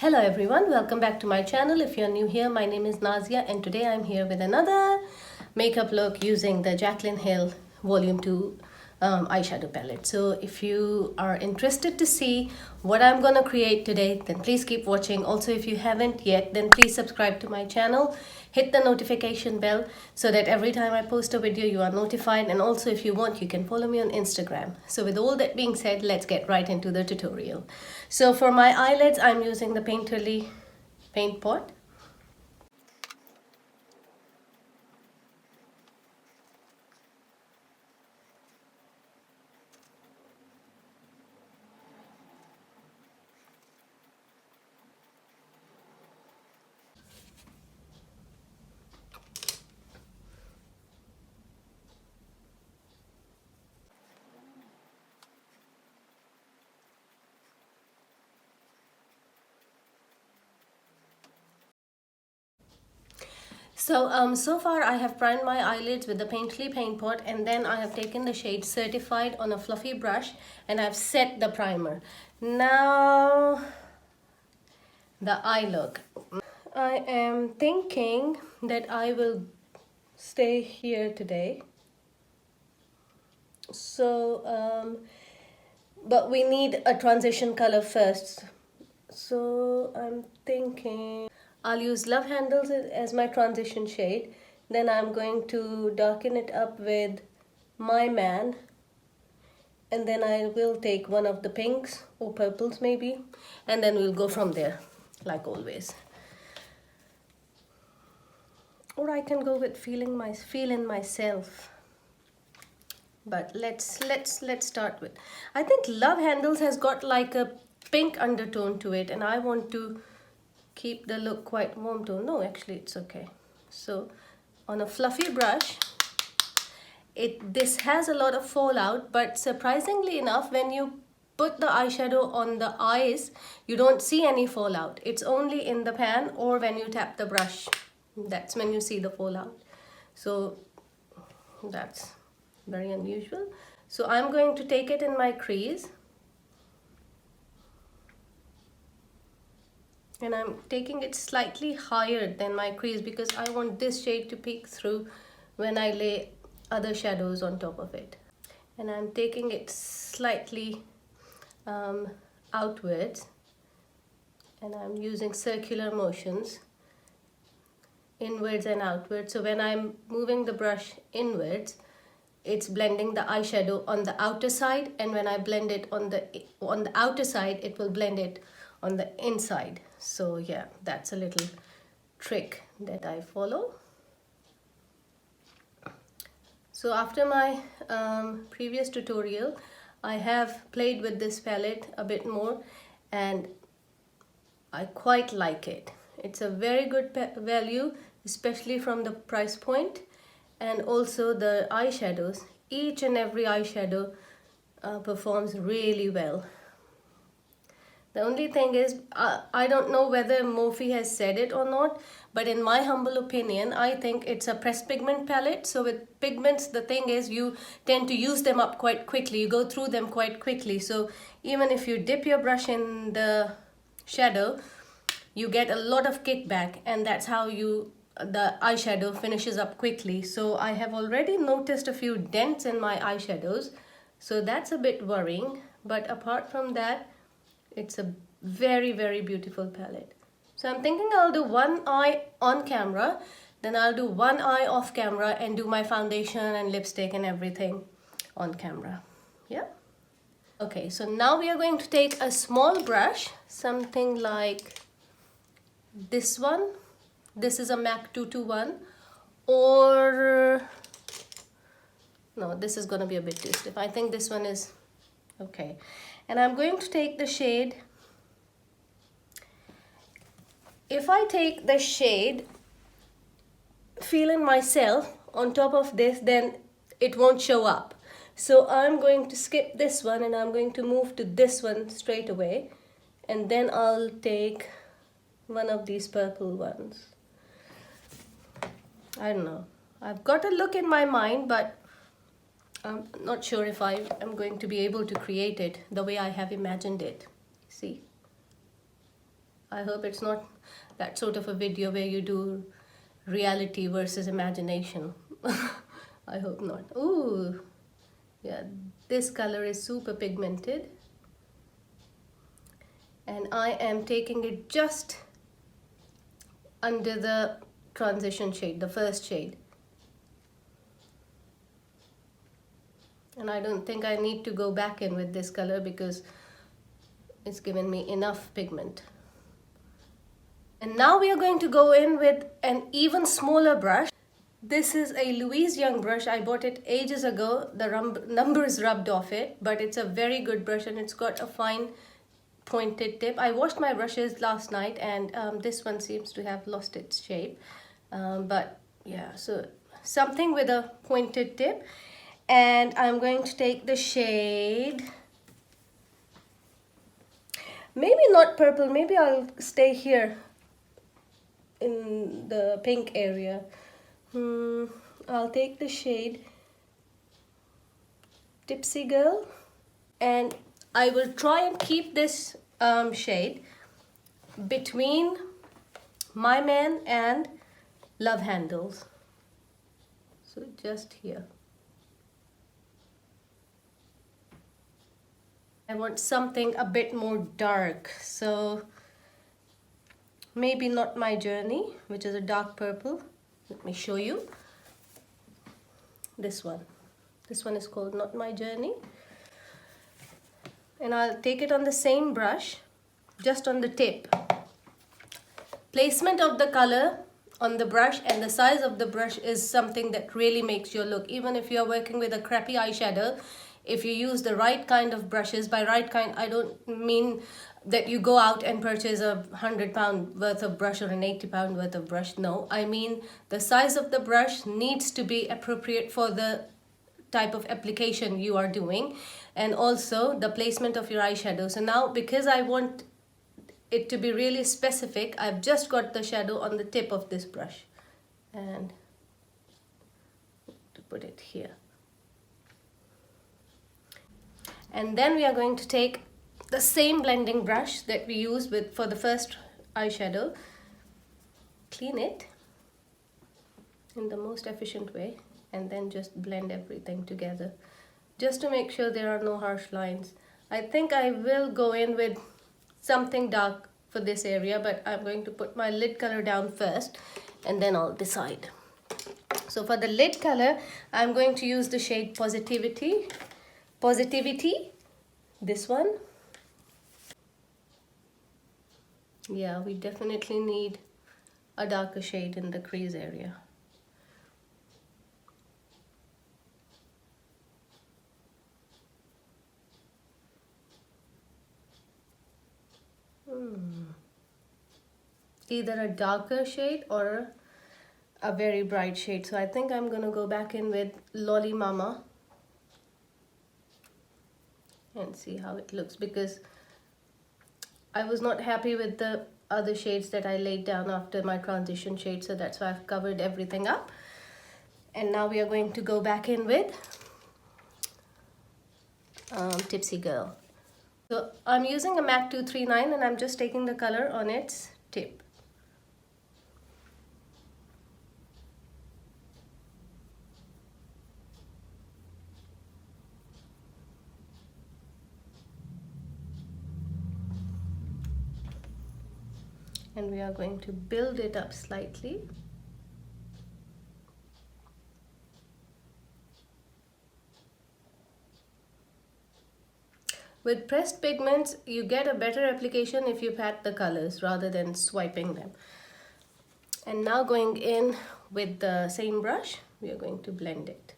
Hello everyone, welcome back to my channel. If you're new here, my name is Nazia and today I'm here with another makeup look using the Jacklynhill Volume 2 eyeshadow palette. So if you are interested to see what I'm gonna create today, then please keep watching. Also, if you haven't yet, then please subscribe to my channel, hit the notification bell so that every time I post a video you are notified, and also if you want you can follow me on Instagram. So with all that being said, let's get right into the tutorial. So for my eyelids I'm using the Painterly paint pot. So far I have primed my eyelids with the Painterly paint pot, and then I have taken the shade Certified on a fluffy brush and I've set the primer. Now the eye look. I am thinking that I will stay here today. But we need a transition color first. So I'm thinking I'll use Love Handles as my transition shade. Then I'm going to darken it up with My Man. And then I will take one of the pinks or purples maybe. And then we'll go from there, like always. Or I can go with Feeling Myself. But let's start with, I think Love Handles has got like a pink undertone to it, and I want to keep the look quite warm tone. No, actually it's okay. So on a fluffy brush, this has a lot of fallout, but surprisingly enough, when you put the eyeshadow on the eyes, you don't see any fallout. It's only in the pan or when you tap the brush, that's when you see the fallout. So that's very unusual. So I'm going to take it in my crease, and I'm taking it slightly higher than my crease because I want this shade to peek through when I lay other shadows on top of it. And I'm taking it slightly outwards, and I'm using circular motions inwards and outwards. So when I'm moving the brush inwards, it's blending the eyeshadow on the outer side, and when I blend it on the outer side, it will blend it on the inside. So yeah, that's a little trick that I follow. So after my previous tutorial, I have played with this palette a bit more and I quite like it. It's a very good value, especially from the price point. And also the eyeshadows, each and every eyeshadow performs really well. The only thing is, I don't know whether Morphe has said it or not, but in my humble opinion, I think it's a pressed pigment palette. So with pigments, the thing is you tend to use them up quite quickly. You go through them quite quickly. So even if you dip your brush in the shadow, you get a lot of kickback, and that's how the eyeshadow finishes up quickly. So I have already noticed a few dents in my eyeshadows, so that's a bit worrying. But apart from that, it's a very, very beautiful palette. So I'm thinking I'll do one eye on camera, then I'll do one eye off camera and do my foundation and lipstick and everything on camera. Yeah. Okay, so now we are going to take a small brush, something like this one. This is a MAC 221, or no, this is gonna be a bit too stiff. I think this one is okay. And I'm going to take the shade. If I take the shade Feeling Myself on top of this, then it won't show up. So I'm going to skip this one and I'm going to move to this one straight away. And then I'll take one of these purple ones. I don't know. I've got a look in my mind, but I'm not sure if I am going to be able to create it the way I have imagined it. See? I hope it's not that sort of a video where you do reality versus imagination. I hope not. Ooh, yeah, this color is super pigmented. And I am taking it just under the transition shade, the first shade. And I don't think I need to go back in with this color because it's given me enough pigment. And now we are going to go in with an even smaller brush. This is a Louise Young brush. I bought it ages ago. The numbers rubbed off it, but it's a very good brush and it's got a fine pointed tip. I washed my brushes last night and this one seems to have lost its shape. But yeah, so something with a pointed tip. And I'm going to take the shade, maybe not purple, maybe I'll stay here in the pink area. I'll take the shade Tipsy Girl, and I will try and keep this shade between My Man and Love Handles. So just here. I want something a bit more dark, so maybe Not My Journey, which is a dark purple. Let me show you. This one. This one is called Not My Journey. And I'll take it on the same brush, just on the tip. Placement of the color on the brush and the size of the brush is something that really makes your look. Even if you're working with a crappy eyeshadow, if you use the right kind of brushes, by right kind, I don't mean that you go out and purchase a £100 worth of brush or an £80 worth of brush. No, I mean the size of the brush needs to be appropriate for the type of application you are doing, and also the placement of your eyeshadow. So now, because I want it to be really specific, I've just got the shadow on the tip of this brush and to put it here. And then we are going to take the same blending brush that we used for the first eyeshadow, clean it in the most efficient way, and then just blend everything together just to make sure there are no harsh lines. I think I will go in with something dark for this area, but I'm going to put my lid color down first and then I'll decide. So for the lid color, I'm going to use the shade Positivity, this one. Yeah, we definitely need a darker shade in the crease area. Either a darker shade or a very bright shade. So I think I'm gonna go back in with Lolly Mama and see how it looks, because I was not happy with the other shades that I laid down after my transition shade, so that's why I've covered everything up. And now we are going to go back in with Tipsy Girl. So I'm using a MAC 239 and I'm just taking the color on its tip. And we are going to build it up slightly. With pressed pigments, you get a better application if you pat the colors rather than swiping them. And now going in with the same brush, we are going to blend it.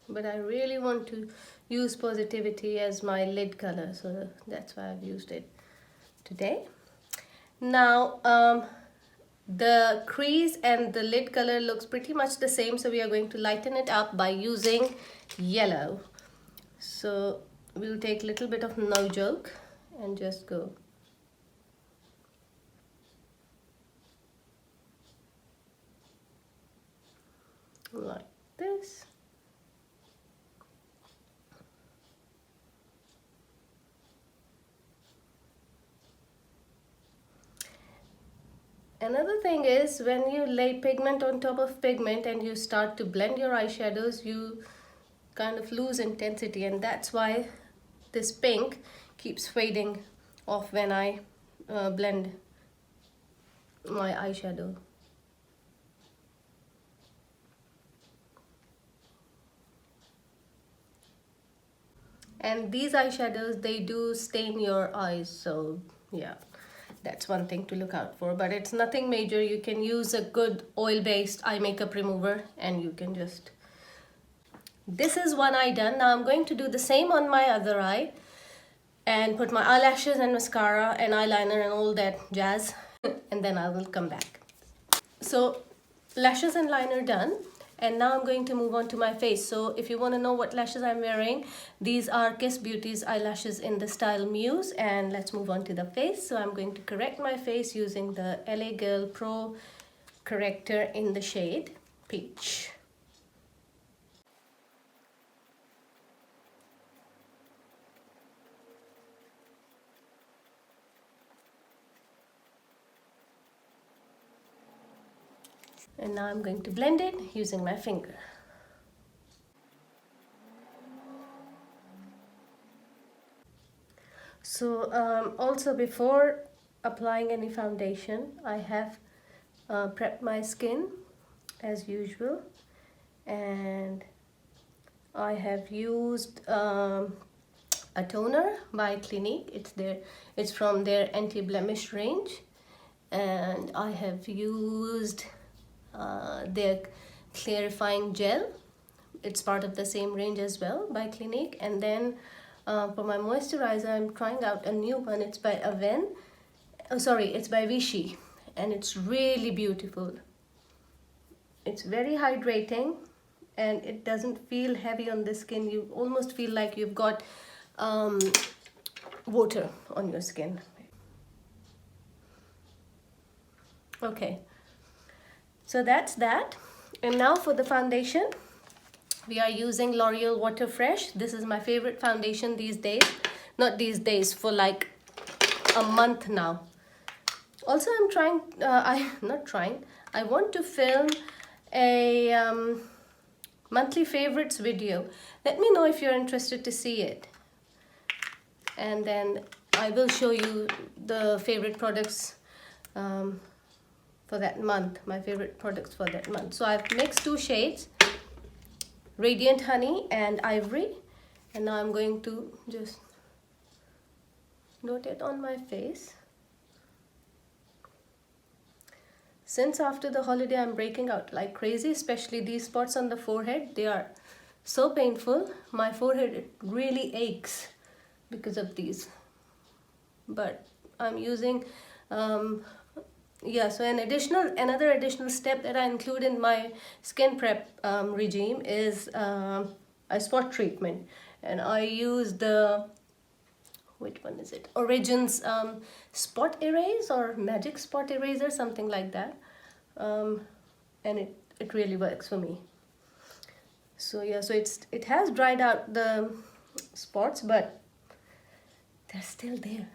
But I really want to use Positivity as my lid color, so that's why I've used it today. Now, the crease and the lid color looks pretty much the same, so we are going to lighten it up by using yellow. So we'll take a little bit of No Joke and just go like this. Another thing is, when you lay pigment on top of pigment and you start to blend your eyeshadows, you kind of lose intensity, and that's why this pink keeps fading off when I blend my eyeshadow. And these eyeshadows, they do stain your eyes, so yeah, that's one thing to look out for, but it's nothing major. You can use a good oil-based eye makeup remover and you can just... This is one eye done. Now I'm going to do the same on my other eye and put my eyelashes and mascara and eyeliner and all that jazz and then I will come back. So lashes and liner done, and now I'm going to move on to my face. So if you want to know what lashes I'm wearing, these are Kiss Beauty's eyelashes in the style Muse, and let's move on to the face. So I'm going to correct my face using the LA Girl Pro corrector in the shade Peach. And now I'm going to blend it using my finger. So also before applying any foundation, I have prepped my skin as usual, and I have used a toner by Clinique. It's from their anti-blemish range, and I have used their clarifying gel. It's part of the same range as well by Clinique. And then for my moisturizer, I'm trying out a new one. It's by it's by Vichy, and it's really beautiful. It's very hydrating and it doesn't feel heavy on the skin. You almost feel like you've got water on your skin. Okay, so that's that. And now for the foundation, we are using L'Oreal Water Fresh. This is my favorite foundation these days. Not these days, for like a month now. Also, I want to film a monthly favorites video. Let me know if you're interested to see it. And then I will show you the favorite products for that month, my favorite products for that month. So I've mixed two shades, Radiant Honey and Ivory, and now I'm going to just note it on my face. Since after the holiday I'm breaking out like crazy, especially these spots on the forehead. They are so painful. My forehead, it really aches because of these. But I'm using so another additional step that I include in my skin prep regime is a spot treatment, and I use the, which one is it? Origins spot erase or magic spot eraser, something like that, and it really works for me. So yeah, so it has dried out the spots, but they're still there.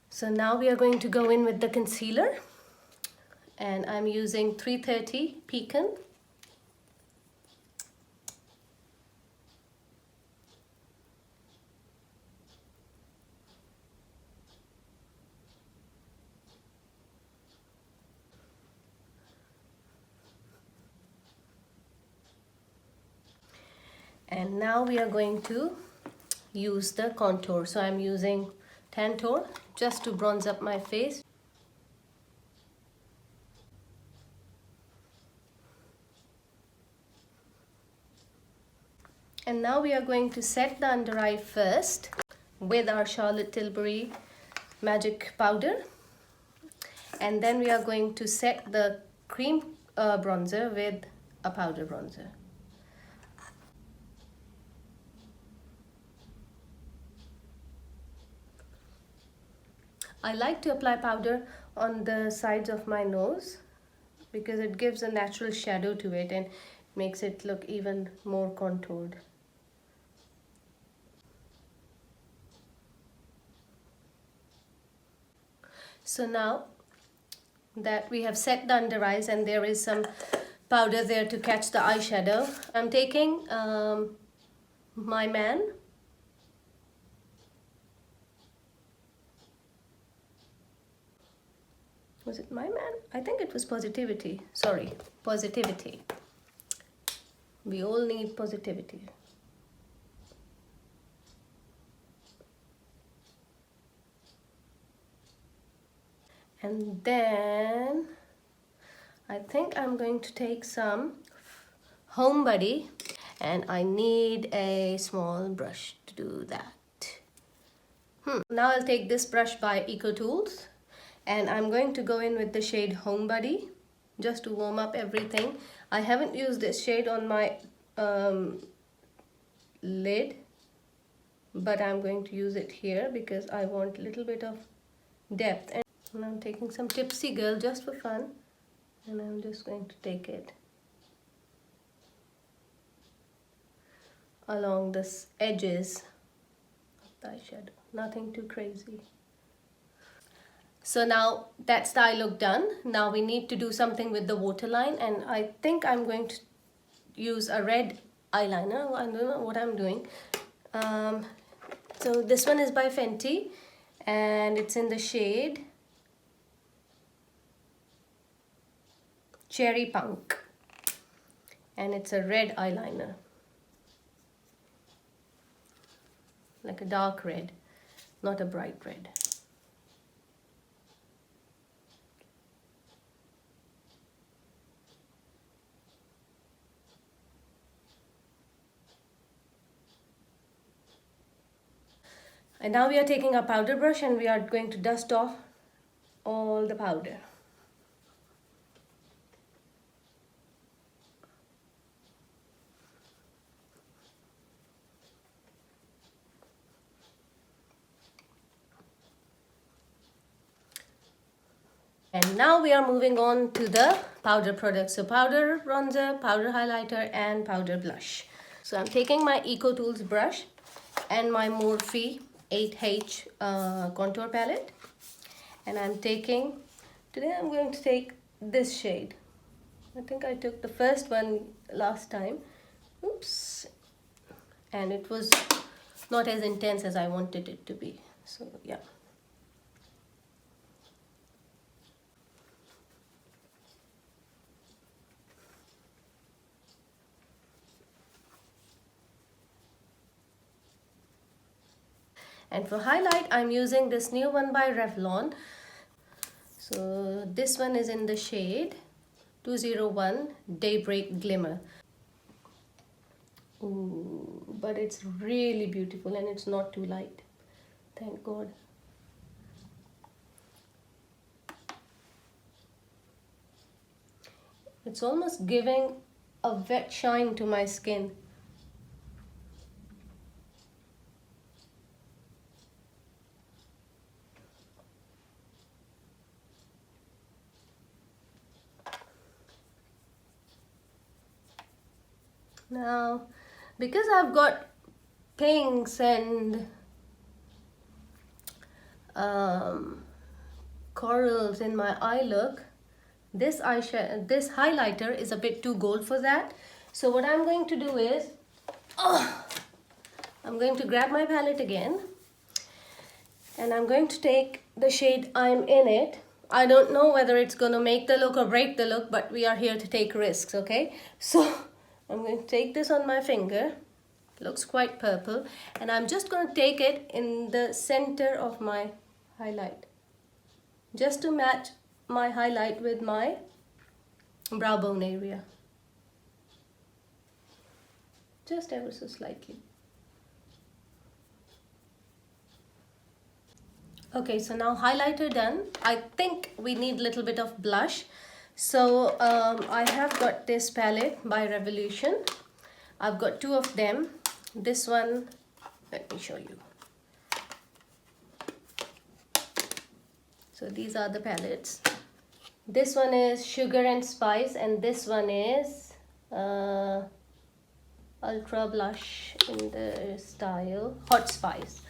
So now we are going to go in with the concealer, and I'm using 330 Pecan. And now we are going to use the contour. So I'm using Tantour just to bronze up my face. And now we are going to set the under eye first with our Charlotte Tilbury Magic Powder. And then we are going to set the cream bronzer with a powder bronzer. I like to apply powder on the sides of my nose because it gives a natural shadow to it and makes it look even more contoured. So now that we have set the under eyes and there is some powder there to catch the eyeshadow, I'm taking my man. Was it my man? I think it was Positivity. Sorry, Positivity. We all need positivity. And then I think I'm going to take some Home Buddy, and I need a small brush to do that. Now I'll take this brush by Eco Tools, and I'm going to go in with the shade Home Buddy just to warm up everything. I haven't used this shade on my lid, but I'm going to use it here because I want a little bit of depth. And I'm taking some Tipsy Girl just for fun, and I'm just going to take it along the edges of the eyeshadow. Nothing too crazy. So now that's the eye look done. Now we need to do something with the waterline, and I think I'm going to use a red eyeliner. I don't know what I'm doing. So this one is by Fenty, and it's in the shade Cherry Punk, and it's a red eyeliner, like a dark red, not a bright red. And now we are taking a powder brush and we are going to dust off all the powder. And now we are moving on to the powder products. So powder bronzer, powder highlighter, and powder blush. So I'm taking my Eco Tools brush and my Morphe 8H contour palette. And today I'm going to take this shade. I think I took the first one last time. Oops. And it was not as intense as I wanted it to be. So yeah. And for highlight, I'm using this new one by Revlon. So this one is in the shade 201 Daybreak Glimmer. Ooh, but it's really beautiful and it's not too light. Thank God. It's almost giving a wet shine to my skin. Now, because I've got pinks and corals in my eye look, this highlighter is a bit too gold for that. So what I'm going to do is, I'm going to grab my palette again, and I'm going to take the shade I'm in it. I don't know whether it's going to make the look or break the look, but we are here to take risks, okay? So I'm going to take this on my finger. Looks quite purple, and I'm just going to take it in the center of my highlight, just to match my highlight with my brow bone area, just ever so slightly. Okay, so now highlighter done. I think we need a little bit of blush. So I have got this palette by Revolution. I've got two of them. This one, let me show you. So these are the palettes. This one is Sugar and Spice, and this one is Ultra Blush in the style Hot Spice.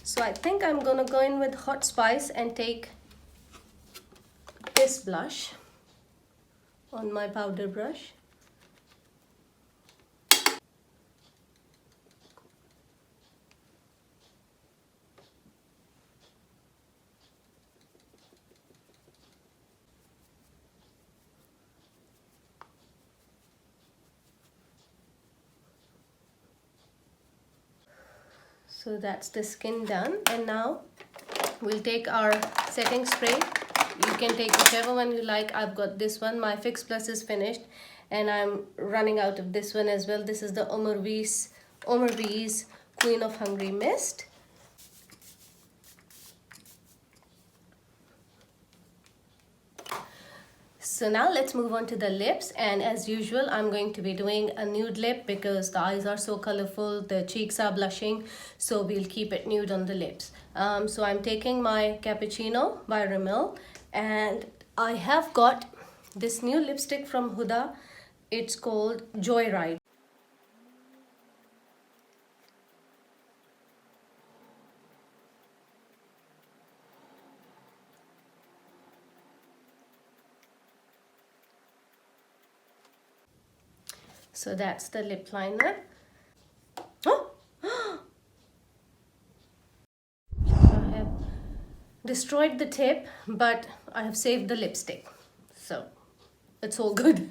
So I think I'm gonna go in with Hot Spice and take this blush on my powder brush. So that's the skin done, and now we'll take our setting spray. You can take whichever one you like. I've got this one. My Fix Plus is finished and I'm running out of this one as well. This is the Omar-V's Queen of Hungry Mist. So now let's move on to the lips, and as usual I'm going to be doing a nude lip because the eyes are so colorful, the cheeks are blushing, so we'll keep it nude on the lips. So I'm taking my Cappuccino by Rimmel, and I have got this new lipstick from Huda. It's called Joyride. So that's the lip liner. Oh! I have destroyed the tip, but I have saved the lipstick. So it's all good.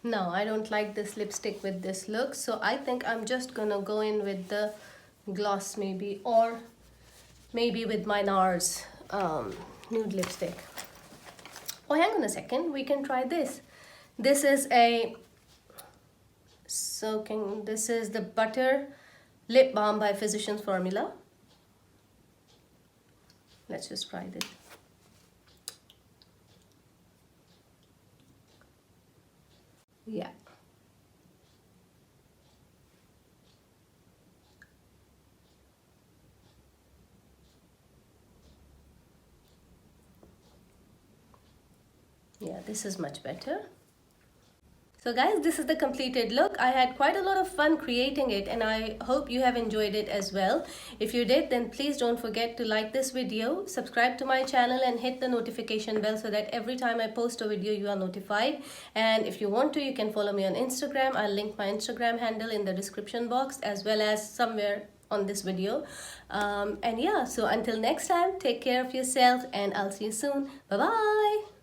No, I don't like this lipstick with this look, so I think I'm just gonna go in with the gloss maybe, or maybe with my NARS nude lipstick. Oh, hang on a second, we can try this. This is the Butter Lip Balm by Physicians Formula. Let's just try this. Yeah. Yeah, this is much better. So guys, this is the completed look. I had quite a lot of fun creating it, and I hope you have enjoyed it as well. If you did, then please don't forget to like this video, subscribe to my channel and hit the notification bell so that every time I post a video you are notified. And if you want to, you can follow me on Instagram. I'll link my Instagram handle in the description box as well as somewhere on this video. And yeah, so until next time, take care of yourself and I'll see you soon. Bye bye.